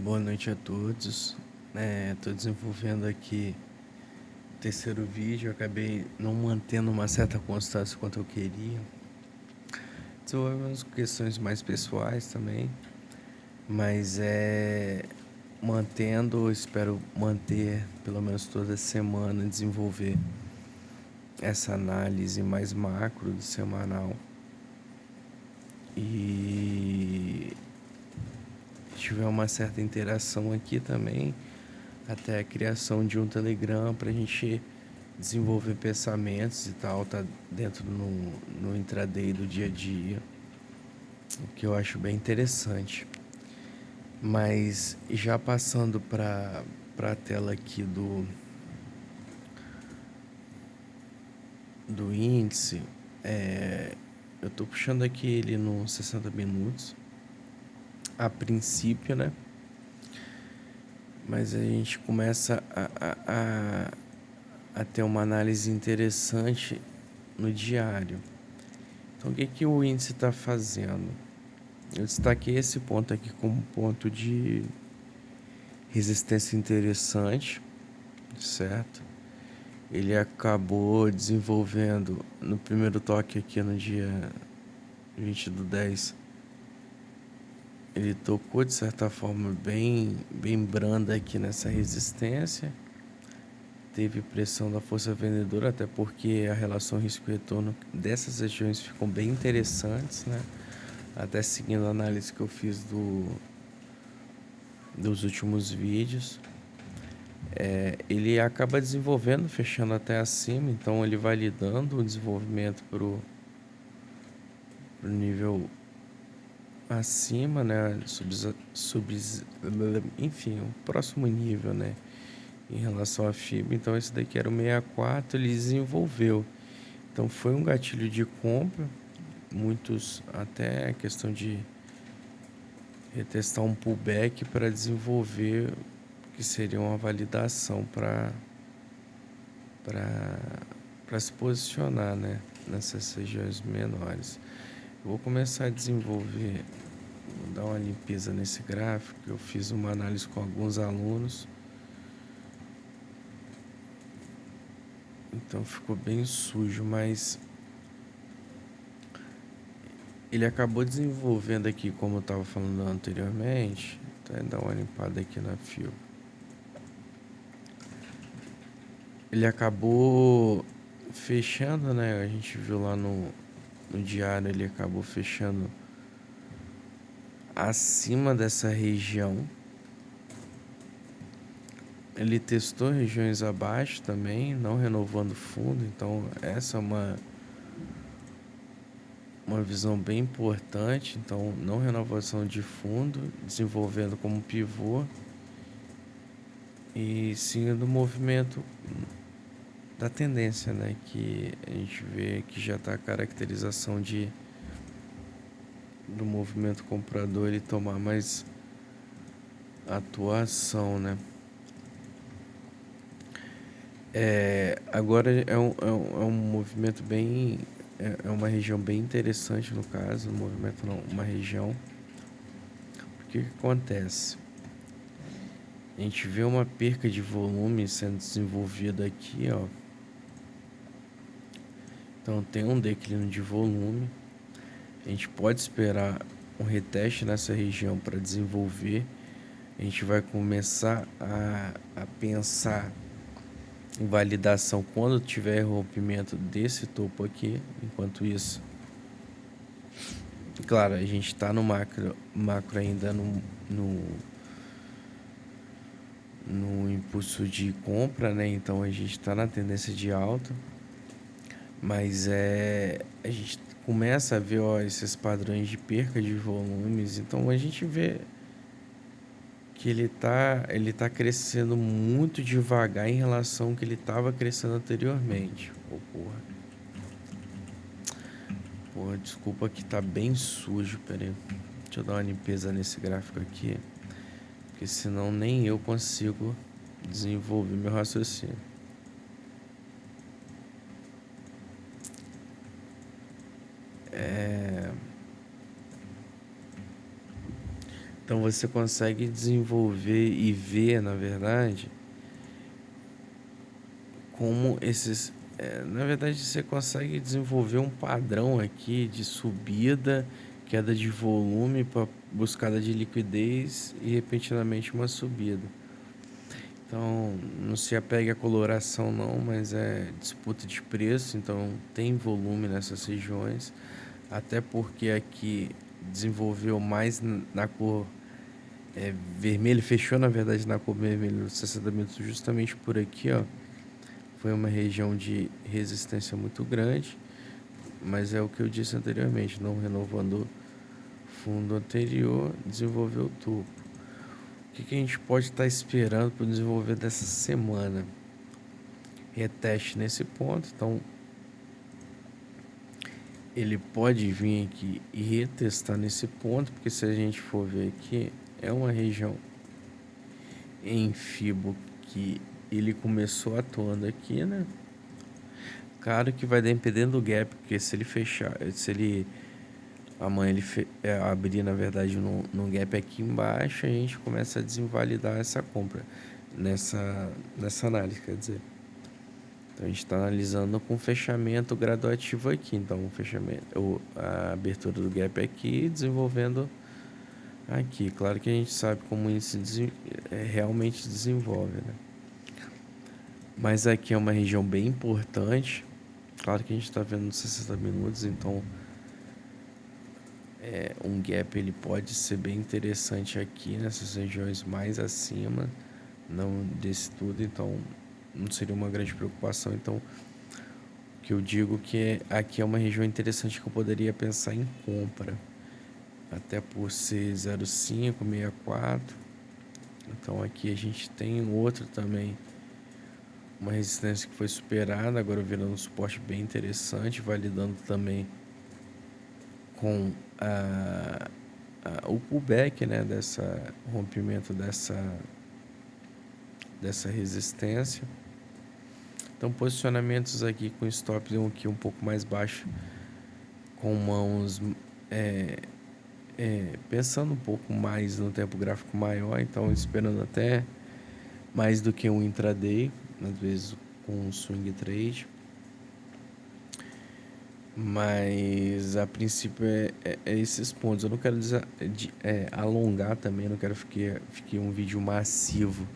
Boa noite a todos. Tô desenvolvendo aqui o terceiro vídeo. Acabei não mantendo uma certa constância quanto eu queria. Desenvolvendo umas questões mais pessoais também. Mas mantendo, espero manter pelo menos toda semana, desenvolver essa análise mais macro do semanal. E tiver uma certa interação aqui também, até a criação de um Telegram pra gente desenvolver pensamentos e tal, tá dentro no intraday do dia a dia, o que eu acho bem interessante. Mas já passando para a tela aqui do índice, eu tô puxando aqui ele nos 60 minutos, a princípio, né? Mas a gente começa a ter uma análise interessante no diário. Então, o que o índice está fazendo? Eu destaquei esse ponto aqui como ponto de resistência interessante, certo? Ele acabou desenvolvendo no primeiro toque aqui no dia 20/10. Ele tocou de certa forma bem branda aqui nessa resistência. Teve pressão da força vendedora, até porque a relação risco-retorno dessas regiões ficam bem interessantes, né? Até seguindo a análise que eu fiz dos últimos vídeos. Ele acaba desenvolvendo, fechando até acima, então ele vai lhe dando o desenvolvimento pro nível acima, né? Enfim, o próximo nível, né? Em relação à FIBA. Então esse daqui era o 64, ele desenvolveu. Então foi um gatilho de compra. Muitos até a questão de retestar um pullback para desenvolver, que seria uma validação para se posicionar, né, nessas regiões menores. Eu vou começar a desenvolver, vou dar uma limpeza nesse gráfico. Eu fiz uma análise com alguns alunos, então ficou bem sujo, mas ele acabou desenvolvendo aqui, como eu estava falando anteriormente. Então, dar uma limpada aqui na fio. Ele acabou fechando, né? A gente viu lá no diário, ele acabou fechando acima dessa região. Ele testou regiões abaixo também, não renovando fundo. Então essa é uma visão bem importante. Então, não renovação de fundo, desenvolvendo como pivô e seguindo o movimento da tendência, né? Que a gente vê que já está a caracterização do movimento comprador ele tomar mais atuação, né? Agora é um movimento bem... É uma região bem interessante no caso. Um movimento não, uma região. O que acontece? A gente vê uma perca de volume sendo desenvolvida aqui, ó. Então tem um declínio de volume. A gente pode esperar um reteste nessa região para desenvolver. A gente vai começar a pensar em validação quando tiver rompimento desse topo aqui. Enquanto isso, claro, a gente está no macro ainda no impulso de compra, né? Então a gente está na tendência de alta, mas a gente começa a ver, ó, esses padrões de perca de volumes. Então a gente vê que ele tá crescendo muito devagar em relação ao que ele estava crescendo anteriormente. Porra, desculpa que tá bem sujo, pera aí. Deixa eu dar uma limpeza nesse gráfico aqui, porque senão nem eu consigo desenvolver meu raciocínio. Então você consegue desenvolver e ver, na verdade, como esses. Na verdade, você consegue desenvolver um padrão aqui de subida, queda de volume para buscada de liquidez e repentinamente uma subida. Então, não se apegue à coloração não, mas é disputa de preço, então tem volume nessas regiões, até porque aqui desenvolveu mais na cor vermelho, fechou na verdade na cor vermelho no 60 minutos justamente por aqui, ó. Foi uma região de resistência muito grande, mas é o que eu disse anteriormente, não renovando fundo anterior, desenvolveu o topo. O que a gente pode estar esperando para o desenvolver dessa semana? Reteste nesse ponto, então ele pode vir aqui e retestar nesse ponto, porque se a gente for ver aqui, é uma região em Fibo que ele começou atuando aqui, né? Claro que vai dependendo do gap, porque se ele fechar, se ele amanhã ele abrir, na verdade, no gap aqui embaixo, a gente começa a desinvalidar essa compra nessa análise, quer dizer. Então a gente está analisando com fechamento graduativo aqui. Então o fechamento, a abertura do gap aqui, desenvolvendo aqui. Claro que a gente sabe como o índice realmente desenvolve, né? Mas aqui é uma região bem importante. Claro que a gente está vendo nos 60 minutos, então um gap ele pode ser bem interessante aqui nessas regiões mais acima, não desse tudo, então não seria uma grande preocupação. Então que eu digo que aqui é uma região interessante que eu poderia pensar em compra, até por ser 0,564. Então aqui a gente tem outro também, uma resistência que foi superada, agora virando um suporte bem interessante, validando também com o pullback, né, dessa rompimento dessa resistência. Então posicionamentos aqui com stop aqui um pouco mais baixo, com mãos pensando um pouco mais no tempo gráfico maior, então esperando até mais do que um intraday, às vezes com um swing trade. Mas a princípio é esses pontos. Eu não quero alongar também, não quero fique um vídeo massivo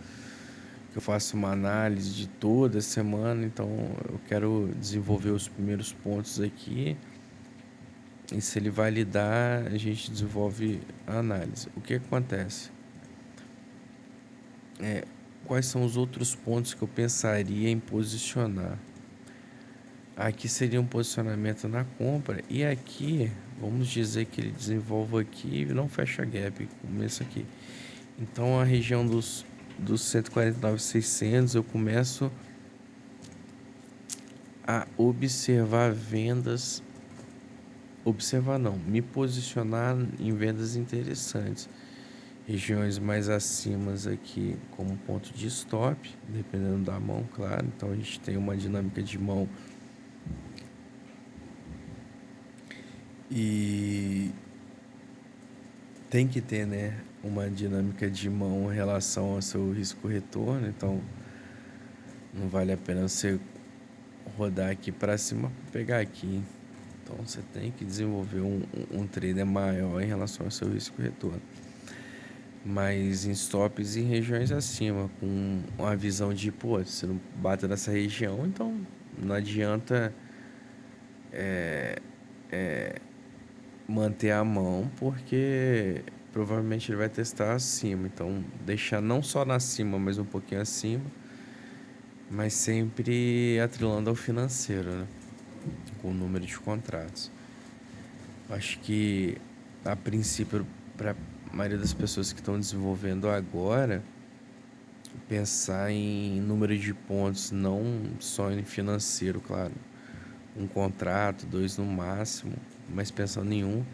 que eu faça uma análise de toda semana, então eu quero desenvolver os primeiros pontos aqui. E se ele validar, a gente desenvolve a análise. O que acontece? Quais são os outros pontos que eu pensaria em posicionar? Aqui seria um posicionamento na compra. E aqui, vamos dizer que ele desenvolva aqui e não fecha gap, começa aqui. Então a região dos 149.600 eu começo a observar vendas. Observar não, me posicionar em vendas interessantes. Regiões mais acima aqui como ponto de stop, dependendo da mão, claro. Então a gente tem uma dinâmica de mão e tem que ter, né, uma dinâmica de mão em relação ao seu risco-retorno. Então não vale a pena você rodar aqui para cima para pegar aqui. Então você tem que desenvolver um trader maior em relação ao seu risco-retorno, mas em stops em regiões acima, com uma visão de, pô, você não bate nessa região, então não adianta manter a mão, porque provavelmente ele vai testar acima. Então deixar não só na cima, mas um pouquinho acima, mas sempre atrelando ao financeiro, né? Com o número de contratos. Acho que a princípio, para a maioria das pessoas que estão desenvolvendo agora, pensar em número de pontos, não só em financeiro, claro. Um contrato, 2 no máximo, mas pensando em um,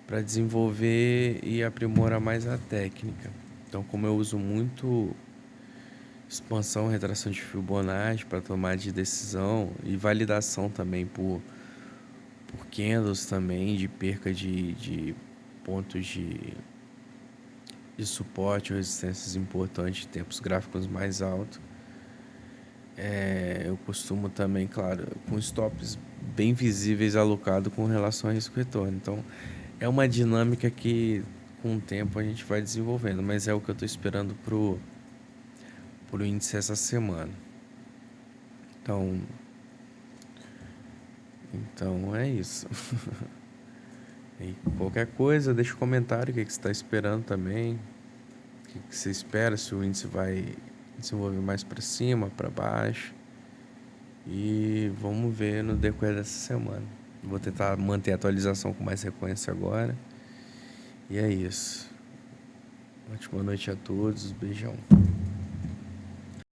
para desenvolver e aprimorar mais a técnica. Então, como eu uso muito expansão, retração de Fibonacci para tomar de decisão e validação também por candles também, de perca de pontos de suporte ou resistências importantes, tempos gráficos mais altos. Eu costumo também, claro, com stops bem visíveis alocado com relação a risco retorno. Então, é uma dinâmica que com o tempo a gente vai desenvolvendo, mas é o que eu estou esperando pro índice essa semana. Então é isso. E qualquer coisa, deixa um comentário o que você está esperando também. O que você espera, se o índice vai desenvolver mais para cima, para baixo. E vamos ver no decorrer dessa semana. Vou tentar manter a atualização com mais frequência agora. E é isso. Ótima noite a todos. Beijão.